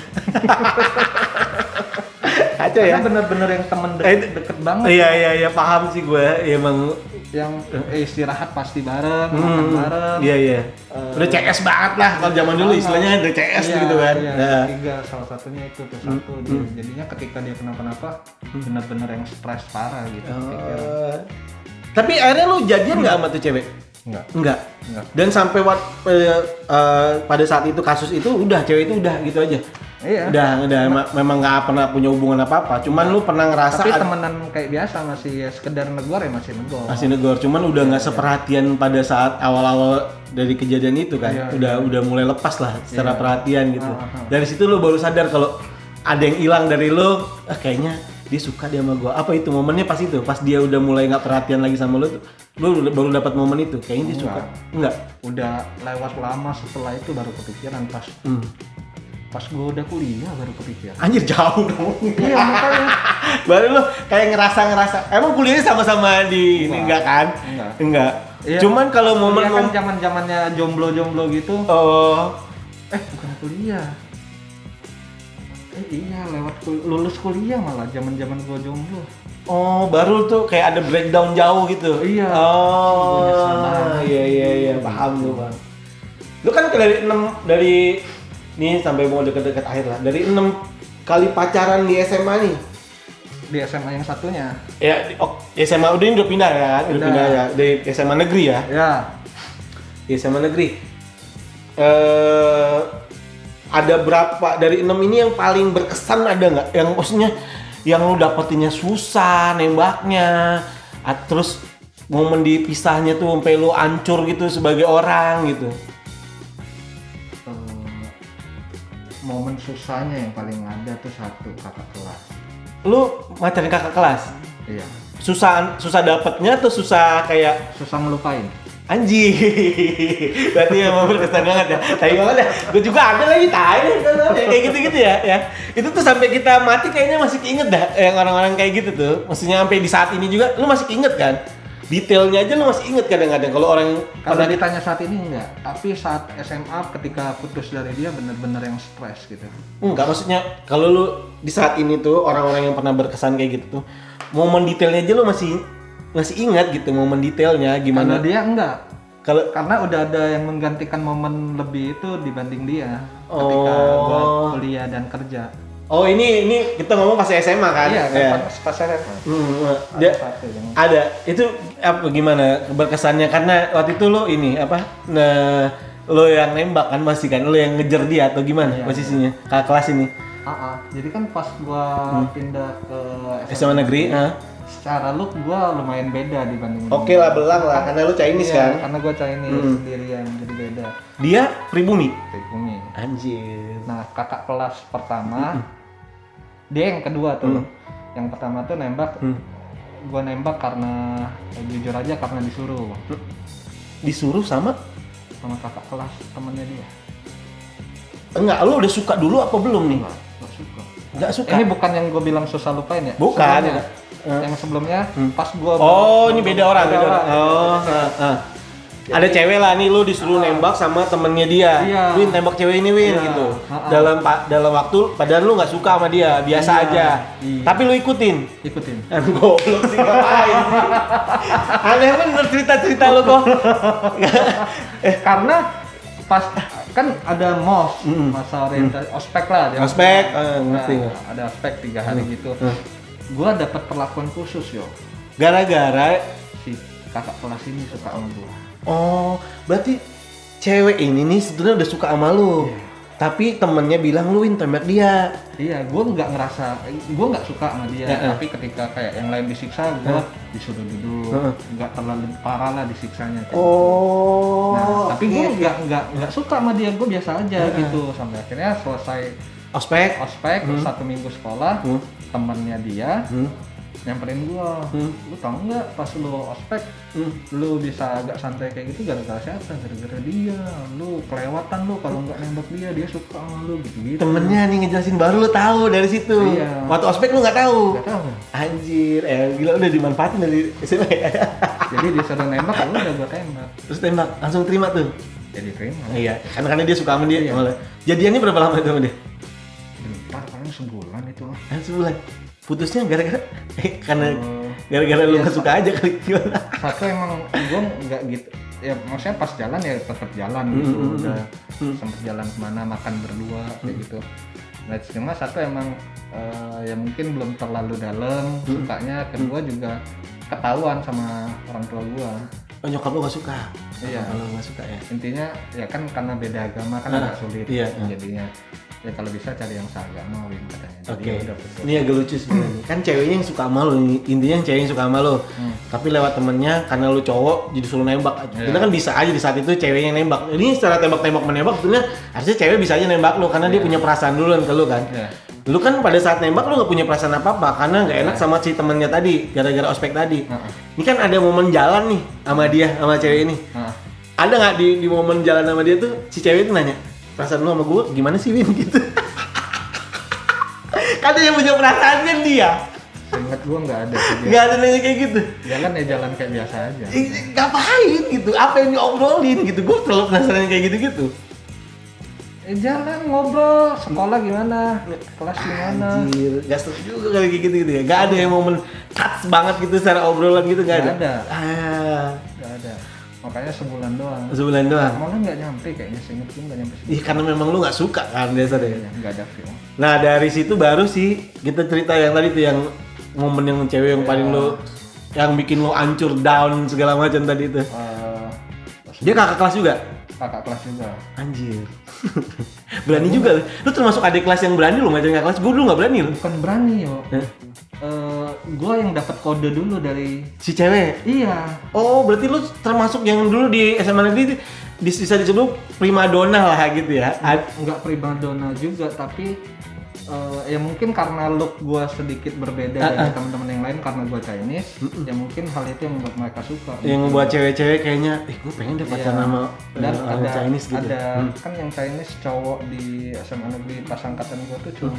Ada ya? Karena bener-bener yang temen deket banget. Iya paham sih gue. Ya, emang yang istirahat pasti bareng, makan bareng. Iya. Udah CS banget lah kalau zaman dulu istilahnya udah CS gitu kan. Iya, Nah. tiga salah satunya itu tuh satu. Jadinya ketika dia kenapa-napa benar-benar yang stres parah gitu. Tapi akhirnya lu jadian nggak sama tuh cewek? Enggak. Dan sampai pada saat itu kasus itu udah cewek itu udah gitu aja. Iya. Udah memang nggak pernah punya hubungan apa-apa. Cuman lu pernah ngerasa tapi temenan kayak biasa, masih ya sekedar negor ya masih negor. Masih negor, cuman udah nggak seperhatian pada saat awal-awal dari kejadian itu kan. Udah mulai lepas lah secara perhatian gitu. Dari situ lu baru sadar kalau ada yang hilang dari lu, kayaknya dia suka dia sama gua. Apa itu momennya pas itu? Pas dia udah mulai nggak perhatian lagi sama lu tuh. Lu baru dapat momen itu. Kayaknya dia suka. Enggak. Udah lewat lama setelah itu baru kepikiran pas gue udah kuliah baru kepikiran. Anjir jauh dong. Iya makanya. Baru lu kayak ngerasa. Emang kuliahnya sama-sama di ini enggak kan? Enggak. Iya, cuman kalau momen kan zaman-zamannya jomblo-jomblo gitu. Bukan kuliah. Iya, lewat lulus kuliah malah zaman-zaman gua jomblo. Oh, baru tuh kayak ada breakdown jauh gitu. Iya. Iya, paham lu, Bang. Lu kan dari nih sampai mau deket-deket akhir lah. Dari 6 kali pacaran di SMA nih. Di SMA yang satunya. Ya, SMA udah ini udah pindah ya kan? Udah pindah ya. Di SMA negeri ya? Ya. Di SMA negeri. Ada berapa dari 6 ini yang paling berkesan ada nggak? Yang maksudnya yang lu dapetinnya susah nembaknya, terus momen dipisahnya tuh sampai lu hancur gitu sebagai orang gitu. Momen susahnya yang paling ada tuh satu, kakak kelas. Lu pacarin kakak kelas? Iya. Susah dapetnya atau susah kayak susah ngelupain? Anjir, berarti emang berkesan banget ya. Tai banget ya. Gue juga ada lagi kayak gitu-gitu ya. Itu tuh sampai kita mati kayaknya masih keinget dah yang orang-orang kayak gitu tuh. Maksudnya sampai di saat ini juga lu masih keinget kan? Detailnya aja lu masih inget kadang-kadang kalau orang kalau ditanya saat ini enggak, tapi saat SMA ketika putus dari dia bener-bener yang stres gitu. Enggak, maksudnya kalau lu di saat ini tuh orang-orang yang pernah berkesan kayak gitu tuh momen detailnya aja lu masih ingat gitu momen detailnya gimana. Karena dia enggak. Karena udah ada yang menggantikan momen lebih itu dibanding dia ketika gua kuliah dan kerja. Oh ini kita ngomong pas SMA kan? Iya, pas SMA. Ada. Itu apa gimana berkesannya karena waktu itu lo ini apa? Nah, lo yang nembak kan masih kan? Lo yang ngejar dia atau gimana posisinya? Kakak kelas ini. Jadi kan pas gua pindah ke SMA negeri, secara look gua lumayan beda dibanding. Oke lah belang lah karena lo Chinese kan? Karena gua Chinese sendiri yang jadi beda. Dia pribumi. Anjir. Nah, kakak kelas pertama dia yang kedua tuh. Yang pertama tuh nembak. Gua nembak karena jujur aja karena disuruh. Disuruh sama kakak kelas temennya dia. Enggak, lu udah suka dulu apa belum nih? Enggak suka. Ini bukan yang gue bilang susah lupain ya? Bukan. Yang sebelumnya pas gue ini beda orang. Ada cewek lah nih lu disuruh nembak sama temennya dia. Win tembak cewek ini Win gitu. Dalam waktu padahal lu nggak suka sama dia, biasa aja. Tapi lu ikutin. Goblok sih ngapain sih? Aneh bener cerita lu kok. Karena pas kan ada MOS, masa orientasi ospek lah. Ospek, ngerti nggak? Ada ospek 3 hari gitu. Gua dapat perlakuan khusus yo. Gara-gara si kakak kelas ini suka sama gua. Oh, berarti cewek ini nih sebenarnya udah suka sama lu. Tapi temennya bilang lu tembak dia. Iya, gue nggak suka sama dia. Tapi ketika kayak yang lain disiksa, gue disuruh duduk, nggak terlalu parah lah disiksanya. Oh. Nah, tapi gue nggak suka sama dia, gue biasa aja gitu. Sampai akhirnya selesai ospek 1 minggu sekolah, temennya dia nyamperin gua, lu tau nggak pas lu ospek, lu bisa agak santai kayak gitu gara-gara siapa? Gara-gara dia, lu kelewatan lu kalau nggak nembak dia suka sama lu gitu. Temennya nih ngejelasin baru lu tahu dari situ. Iya. Waktu ospek lu nggak tahu. Nggak tahu. Anjir, gila udah dimanfaatin dari SMA. Jadi dia sudah nembak, lu udah gua tembak. Terus tembak, langsung terima tuh. Jadi terima. Iya, karena dia suka sama dia. Iya. Jadiannya berapa lama itu sama dia? Bentar, paling sebulan itu lah. Sebulan. Putusnya gara-gara karena gara-gara lu nggak suka aja kali gimana? Satu emang gue nggak gitu, ya maksudnya pas jalan ya tetap jalan gitu, udah sempet jalan kemana makan berdua kayak gitu. Nah cuma satu emang ya mungkin belum terlalu dalam sukanya, kedua juga ketahuan sama orang tua gue. Oh nyokap lu nggak suka? Iya. Kalau nggak suka ya. Intinya ya kan karena beda agama kan agak sulit. Iya. Jadinya ya kalau bisa cari yang seagama katanya. Oke. Ini agak lucu sebenarnya. Kan ceweknya yang suka sama lu, intinya yang cewek yang suka sama lu. Tapi lewat temennya karena lu cowok jadi suruh nembak. Itu kan bisa aja di saat itu ceweknya yang nembak. Ini secara tembak-tembak menembak sebetulnya harusnya cewek bisa aja nembak lu karena dia punya perasaan duluan ke lu kan. Lu kan pada saat nembak lu nggak punya perasaan apa-apa karena nggak enak sama si temennya tadi gara-gara ospek tadi. Ini kan ada momen jalan nih sama dia sama cewek ini. Ada nggak di momen jalan sama dia tuh si cewek itu nanya perasaan lu sama gue gimana sih Win gitu. Kan dia punya perasaan kan dia. Seingat gue nggak ada. Nggak ada nanya kayak gitu. Jalan ya jalan kayak biasa aja. Ngapain gitu? Apa yang diobrolin gitu? Gue terlalu penasaran kayak gitu-gitu. Jalan ngobrol, sekolah gimana, kelas gimana. Anjir, gak seru juga kali kayak gitu-gitu ya. Gak ada yang momen touch banget gitu secara obrolan gitu, gak ada? Gak ada. Makanya sebulan doang. Sebulan doang? Malah gak nyampe kayaknya, seinget gue gak nyampe sebulan. Ih karena memang lu gak suka kan dasarnya? Gak ada feel. Nah dari situ baru sih kita cerita yang tadi tuh yang momen yang cewek yang paling lu, yang bikin lu hancur down segala macam tadi itu. Dia kakak kelas juga? Kakak kelas juga. Anjir. Berani juga. Lu termasuk adik kelas yang berani lu ngajarin kakak kelas. Gue dulu gak berani lu. Bukan berani yo. Gue yang dapat kode dulu dari si cewek. Iya. Oh, berarti lu termasuk yang dulu di SMA negeri bisa disebut primadona lah gitu ya. Enggak primadona juga, tapi ya mungkin karena look gue sedikit berbeda dari teman-teman yang lain karena gue Chinese, ya mungkin hal itu yang membuat mereka suka. Yang membuat cewek-cewek kayaknya, gue pengen deh pacaran sama ada Chinese gitu. Ada kan yang Chinese cowok di SMA negeri pas angkatan gue tuh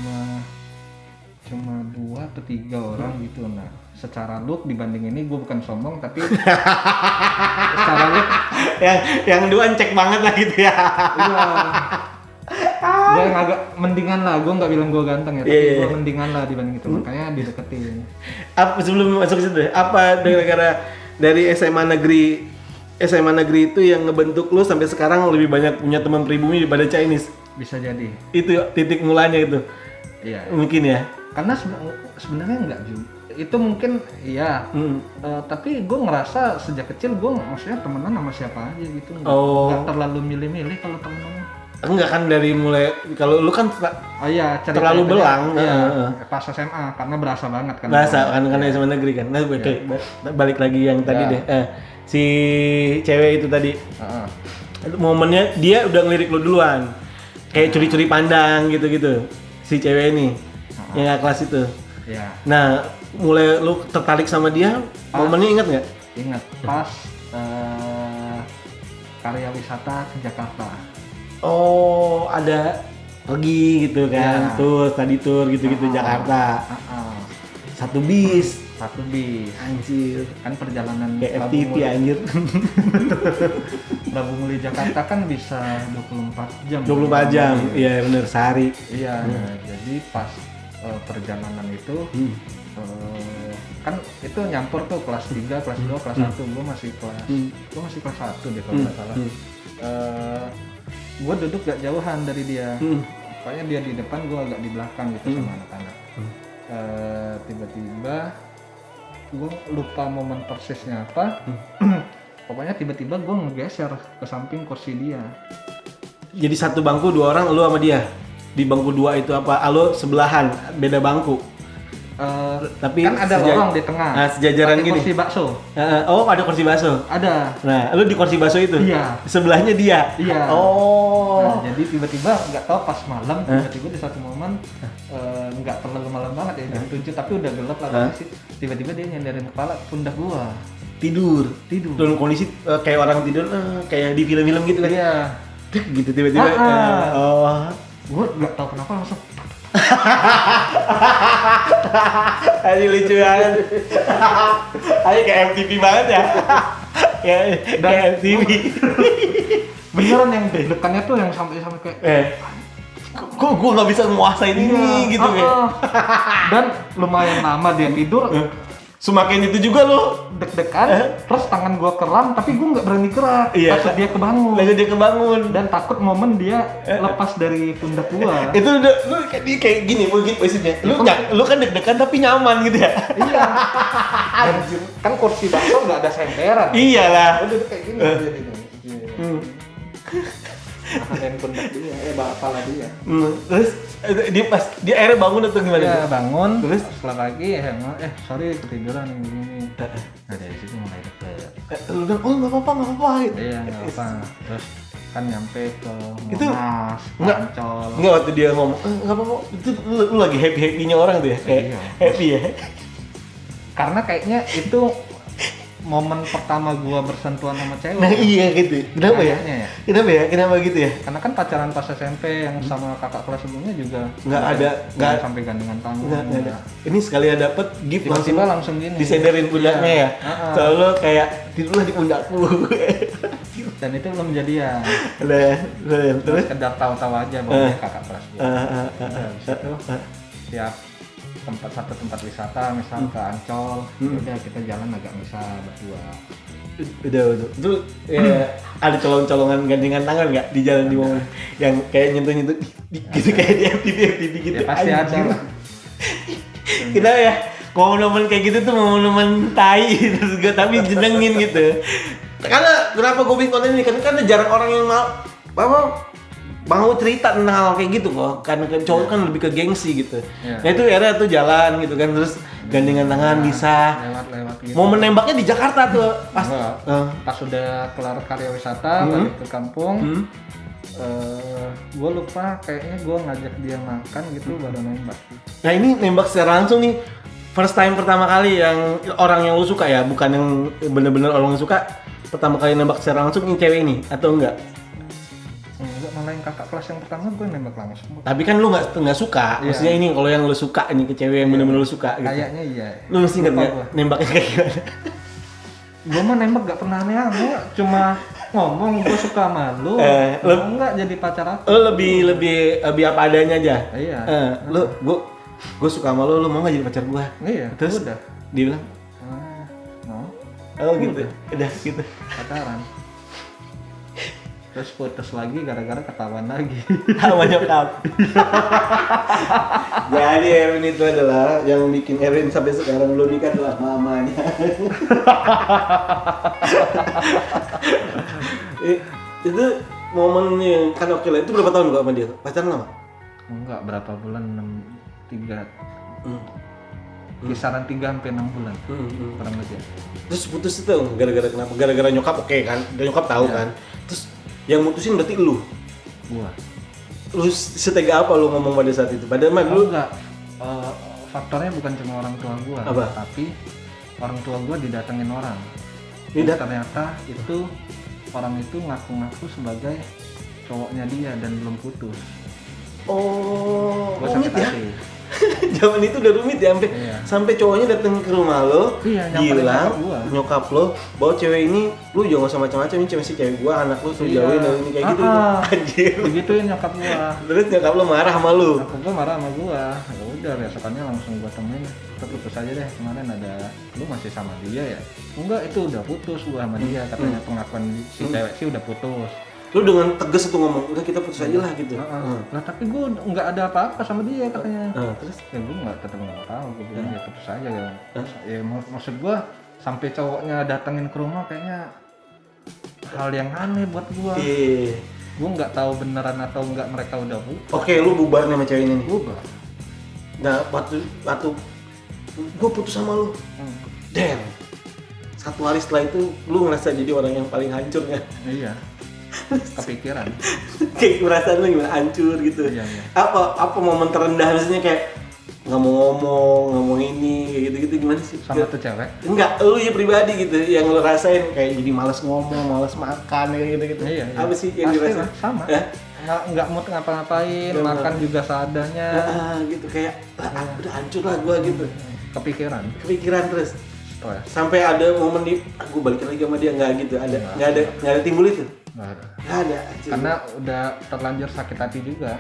cuma 2 atau 3 orang gitu. Nah, secara look dibanding ini gue bukan sombong tapi secara look yang dua cek banget lah gitu ya. Iya. Gue yang agak mendingan lah, gue nggak bilang gue ganteng ya, tapi gue mendingan lah dibanding itu, makanya dideketin. Apa sebelum masuk situ? Apa gara-gara dari SMA negeri itu yang ngebentuk lu sampai sekarang lebih banyak punya teman pribumi daripada Chinese? Bisa jadi. Itu titik mulanya itu. Iya. Mungkin ya. Karena sebenarnya enggak juga. Itu mungkin iya. Tapi gue ngerasa sejak kecil gue maksudnya temenan sama siapa aja gitu. Nggak terlalu milih-milih kalau temenan. Enggak kan dari mulai kalau lu kan terlalu belang pas SMA karena berasa banget kan. Berasa kan karena SMA negeri kan. Nah, balik lagi yang tadi deh. Si cewek itu tadi. Momennya dia udah ngelirik lu duluan. Kayak curi-curi pandang gitu-gitu. Si cewek ini yang gak kelas itu. Iya. Nah, mulai lu tertarik sama dia, momennya ingat nggak? Ingat, pas karya wisata ke Jakarta. Oh, ada pergi gitu kan, tur gitu-gitu Jakarta. Satu bis. Anjir. Kan perjalanan kayak FTP anjir. Rabunguli Jakarta kan bisa 24 jam. 24 jam, iya bener, sehari. Iya, jadi pas perjalanan itu kan itu nyampur tuh kelas 3, kelas 2, kelas 1. Gue masih kelas 1 deh kalau nggak salah. Gue duduk gak jauhan dari dia. Pokoknya dia di depan, gue agak di belakang gitu sama anak-anak. Tiba-tiba gue lupa momen persisnya apa. Pokoknya tiba-tiba gue ngegeser ke samping kursi dia. jadi satu bangku 2 orang lu sama dia. Di bangku 2 itu apa? Lu sebelahan, beda bangku. Tapi kan ada lorong di tengah. Nah, sejajaran gini. Kursi bakso. Oh, ada kursi bakso. Ada. Nah, lu di kursi bakso itu? Iya. Sebelahnya dia. Iya. Oh. Nah, jadi tiba-tiba nggak tahu pas malam tiba-tiba di satu momen nggak terlalu malam banget ya jam 7 tapi udah gelap lah sih. Tiba-tiba dia nyandarin kepala pundak gua. Tidur. Dalam kondisi kayak orang tidur kayak di film-film gitu kan. Iya. Gitu tiba-tiba. Gua nggak tahu kenapa langsung Aji lucu banget. Aji kayak MTV banget ya. Kayak MTV. Beneran yang deg-degannya tuh yang sampai kayak kok gue nggak bisa menguasain ini gitu ya. Dan lumayan lama dia tidur. Semakin itu juga lo deg-degan, terus tangan gua keram tapi gua nggak berani gerak. Takut dia kebangun. Lalu dia kebangun dan takut momen dia lepas dari pundak gua. Itu udah lu kayak gini mungkin posisinya. Lu kan deg-degan tapi nyaman gitu ya. Iya. Dan kan kursi bakso nggak ada semperan. Iyalah. Udah kayak gini jadinya. Dan pundak dia, kepala dia. Terus dia akhirnya bangun atau gimana? Iya bangun. Terus setelah pagi sorry ketiduran ini. Nah dari situ mulai deket. Lu bilang nggak apa-apa gitu. Iya nggak apa. Terus kan nyampe ke Monas, Ancol. Enggak waktu dia ngomong nggak apa-apa. Itu lu lagi happy-happynya orang tuh ya? Kayak happy ya. Karena kayaknya itu momen pertama gua bersentuhan sama cewek. Nah iya gitu. Kenapa ya? Kenapa ya? Kenapa gitu ya? Karena kan pacaran pas SMP yang sama kakak kelas sebelumnya juga nggak sampai gandengan tangan. Nggak ada. Ini sekali dapet gift tiba-tiba langsung gini. Disenderin pundaknya ya. Soalnya kayak tidurlah di pundakku. Dan itu belum jadian. Terus sekedar tahu-tahu aja bahwa dia kakak kelas gua. Habis itu tiap satu tempat wisata misal ke Ancol, udah kita jalan agak misal berdua. Udah. Itu ada colong-colongan gandengan tangan nggak di jalan di momen yang kayak nyentuh gitu kayak di FTV gitu. Ya pasti ada lah. Kita ya momen-momen kayak gitu tuh momen-momen tai terus gue tapi jenengin gitu. Karena kenapa gue bikin konten ini kan jarang orang yang mau cerita tentang hal kayak gitu kok, karena cowok kan lebih ke gengsi gitu. Nah itu era tuh jalan gitu kan, terus gandengan tangan bisa. Lewat gitu. Momen nembaknya di Jakarta tuh pas. Pas udah kelar karya wisata balik ke kampung. Gue lupa kayaknya gue ngajak dia makan gitu baru nembak. Nah ini nembak secara langsung nih, first time pertama kali yang orang yang lu suka ya, bukan yang bener-bener orang yang suka. Pertama kali nembak secara langsung ini cewek ini atau enggak? Enggak, malah yang kakak kelas yang pertama gue nembak langsung. Tapi kan lu nggak suka, maksudnya ini kalau yang lu suka ini ke cewek yang bener-bener lu suka gitu. Kayaknya iya. Lu mesti inget nggak nembaknya kayak gimana? Gue mah nembak gak pernah aneh-aneh, cuma ngomong gue suka sama lu, enggak jadi pacar aku. Lu lebih apa adanya aja. Iya. Gue suka sama lu mau nggak jadi pacar gue? Iya. Terus udah. Dia bilang, mau. Oh gitu, udah gitu. Pacaran. Terus putus lagi gara-gara ketahuan lagi sama nyokap. Jadi Erwin itu adalah yang bikin Erwin sampai sekarang belum nikah adalah mamanya. Itu momen yang kan oke lah. Itu berapa tahun gua sama dia? Pacaran lama? Enggak, berapa bulan? 3 kisaran 3-6 bulan kurang lebih. Terus putus itu gara-gara kenapa? Gara-gara nyokap oke kan? Nyokap tahu kan? Terus yang mutusin berarti lu? Gua. Lu setega apa lu ngomong pada saat itu? Padahal mah lu enggak. Faktornya bukan cuma orang tua gua, tapi orang tua gua didatengin orang. Ternyata itu orang itu ngaku-ngaku sebagai cowoknya dia dan belum putus. Oh, gua sakit ya? hati. Zaman itu udah rumit ya, sampai cowoknya datang ke rumah lo, bilang nyokap lo bahwa cewek ini lu jangan usah macam-macam, ini cewek gua, anak lu tuh jauhin dari ini kayak gitu. Anjir. Begituin nyokap gua. Terus nyokap lo marah sama lu. Nyokap gua marah sama gua. Ya udah, besokannya langsung gua temuin, kita putus aja deh. Kemarin ada lu masih sama dia ya? Enggak, itu udah putus gua sama dia. Katanya pengakuan si cewek sih udah putus. Lu dengan tegas itu ngomong, udah kita putus aja lah gitu. Nah tapi gue nggak ada apa-apa sama dia katanya. Terus? Ya gue tetap nggak tahu, gue bilang ya putus aja ya. Ya maksud gue sampai cowoknya datengin ke rumah kayaknya hal yang aneh buat gue. Gue nggak tahu beneran atau nggak mereka udah bubar. Oke, lu bubar nih sama cewek ini nih. Bubar. Nah, waktu gue putus sama lu. Damn. 1 hari setelah itu lu ngerasa jadi orang yang paling hancur ya? Iya. Kepikiran. Kayak perasaan lu gimana, hancur gitu. Iya. Apa momen terendah maksudnya kayak nggak mau ngomong, nggak mau ini kayak gitu-gitu gimana sih? Sama tuh cewek? Enggak, lu ya pribadi gitu yang lu rasain kayak jadi malas ngomong, malas makan kayak gitu-gitu. Iya. Apa sih yang pasti dirasain? lah, sama. Ya? Nggak mood ngapa-ngapain, Nggak makan mau. juga seadanya. Gitu kayak udah hancur lah gua gitu. Kepikiran terus. Stres. Sampai ada momen aku balikin lagi sama dia, nggak gitu, nggak ada timbul itu. Nggak ada. Nggak ada. Anjir. Karena udah terlanjur sakit hati juga.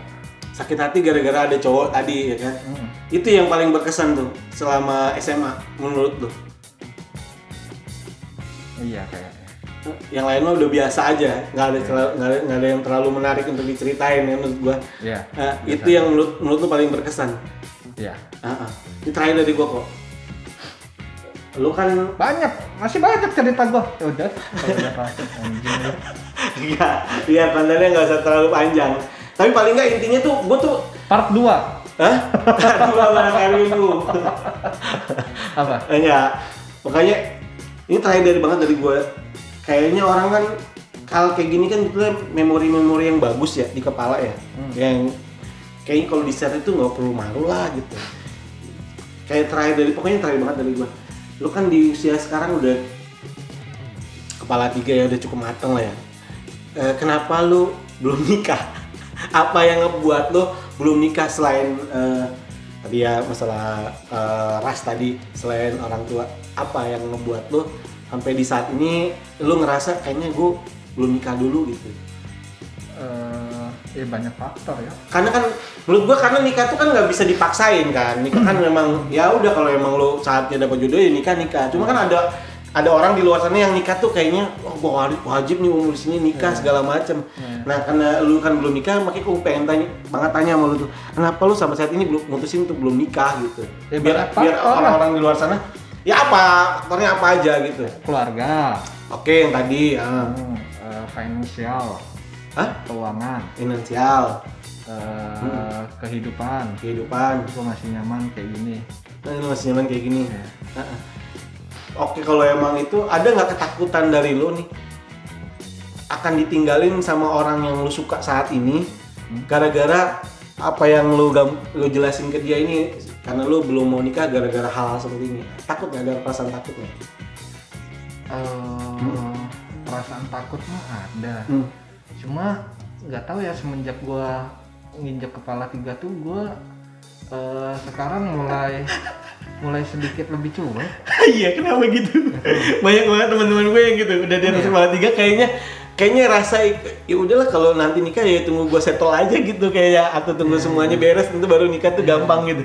Sakit hati gara-gara ada cowok tadi ya kan. Itu yang paling berkesan tuh selama SMA menurut lu. Iya kayaknya. Yang lain mah udah biasa aja, nggak ada yang terlalu menarik untuk diceritain ya menurut gua. Iya. Itu yang menurut lu paling berkesan. Iya. Ini terakhir dari gua kok. Lu kan Masih banyak cerita gua. Ya udah, kalau udah pasif anjing lu. Iya, biar kontennya nggak usah terlalu panjang. Tapi paling nggak intinya tuh gua tuh Part 2. Hah? Gua bareng lu. Apa? Enggak. Makanya ini terakhir dari gua. Kayaknya orang kan kalau kayak gini kan betulnya memori-memori yang bagus ya di kepala ya. Yang kayaknya kalau di-share itu nggak perlu malu lah gitu. Kayak pokoknya terakhir banget dari gua. Lu kan di usia sekarang udah kepala 3 ya, udah cukup mateng lah ya. Kenapa lu belum nikah? Apa yang ngebuat lu belum nikah selain tadi ya masalah ras tadi, selain orang tua? Apa yang ngebuat lu sampai di saat ini lu ngerasa kayaknya gue belum nikah dulu gitu? Ya banyak faktor ya. Karena kan menurut gua karena nikah tuh kan nggak bisa dipaksain kan. Nikah kan memang ya udah kalau emang lu saatnya dapat jodoh ya nikah. Cuma kan ada orang di luar sana yang nikah tuh kayaknya gua wajib nih umur sini nikah segala macem. Nah karena lu kan belum nikah makanya gua pengen tanya sama lu tuh, kenapa lu sampai saat ini belum mutusin untuk belum nikah gitu? Ya, biar orang-orang di luar sana ya faktornya apa aja gitu. Keluarga. Oke, yang tadi Financial. Keuangan. Finansial. Kehidupan. Gue masih nyaman kayak gini. Nah, lu masih nyaman kayak gini. Oke, kalau emang itu ada nggak ketakutan dari lu nih akan ditinggalin sama orang yang lu suka saat ini gara-gara apa yang lu jelasin ke dia ini, karena lu belum mau nikah gara-gara hal-hal seperti ini? Takut nggak, ada perasaan takut nggak? Perasaan takut mah ada. Cuma nggak tahu ya, semenjak gua nginjek kepala 3 tuh gua sekarang mulai sedikit lebih cuek. Iya, kenapa gitu? Banyak banget teman-teman gue yang gitu udah di atas kepala 3 kayaknya rasa ya udahlah kalau nanti nikah ya tunggu gua settle aja gitu kayak, atau tunggu semuanya beres tentu baru nikah tuh gampang gitu.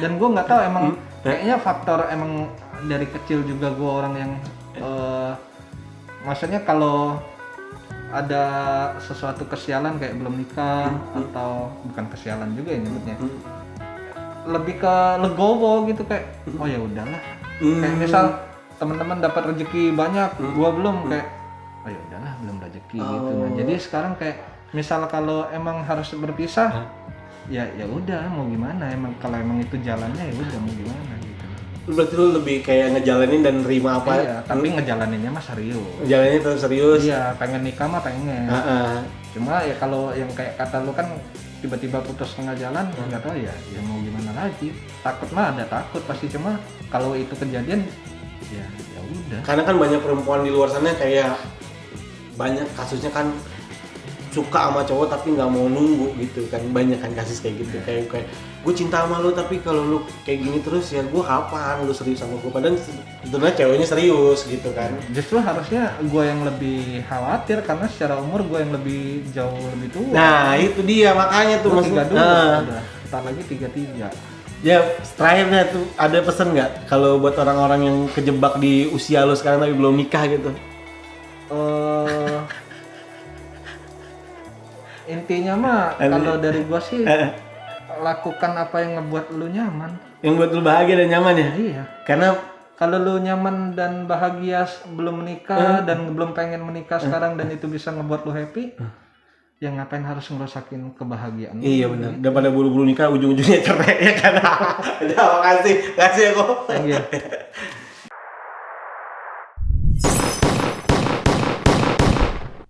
Dan gua nggak tahu emang kayaknya faktor emang dari kecil juga gua orang yang maksudnya kalau ada sesuatu kesialan kayak belum nikah atau bukan kesialan juga ya nyebutnya, lebih ke legowo gitu kayak oh ya udahlah. Kayak misal teman-teman dapat rezeki banyak, gua belum, kayak oh ya udahlah belum rezeki gitu. Nah, jadi sekarang kayak misal kalau emang harus berpisah ya udah mau gimana, emang kalau emang itu jalannya ya udah mau gimana gitu. Berarti lu lebih kayak ngejalanin dan nerima apa? Iya, tapi ngejalaninnya mah serius. Ngejalaninnya tetap serius. Iya, pengen nikah mah pengen. Cuma ya kalau yang kayak kata lu kan tiba-tiba putus tengah jalan, nggak tahu ya mau gimana lagi. Takut mah ada takut pasti, cuma kalau itu kejadian ya udah. Karena kan banyak perempuan di luar sana kayak banyak kasusnya kan suka sama cowok tapi nggak mau nunggu gitu kan, banyak kan kasus kayak gitu. Kayak gue cinta sama lu tapi kalau lu kayak gini terus ya gue kapan lu serius sama gue, padahal sebenarnya ceweknya serius gitu kan. Justru harusnya gue yang lebih khawatir karena secara umur gue yang jauh lebih tua. Nah itu dia makanya tuh mas. 32 udah, ntar lagi 33. Ya terakhirnya tuh ada pesan nggak kalau buat orang-orang yang kejebak di usia lu sekarang tapi belum nikah gitu? Intinya mah kalau dari gue sih lakukan apa yang ngebuat lu nyaman. Yang buat lu bahagia dan nyaman ya? Iya. Karena kalau lu nyaman dan bahagia belum menikah dan belum pengen menikah sekarang dan itu bisa ngebuat lu happy, ya ngapain harus ngerusakin kebahagiaan lu? Iya benar. Daripada buru-buru nikah ujung-ujungnya cerai ya kan. Udah makasih aku. Thank you.